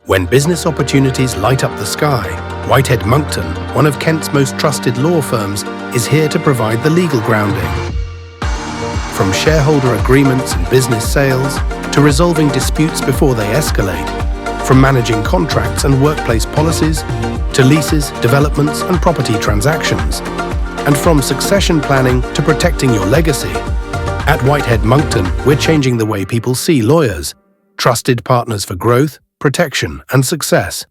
When business opportunities light up the sky, Whitehead Monckton, one of Kent's most trusted law firms, is here to provide the legal grounding. From shareholder agreements and business sales, to resolving disputes before they escalate, from managing contracts and workplace policies, to leases, developments and property transactions, and from succession planning to protecting your legacy. At Whitehead Monckton, we're changing the way people see lawyers, trusted partners for growth, protection and success.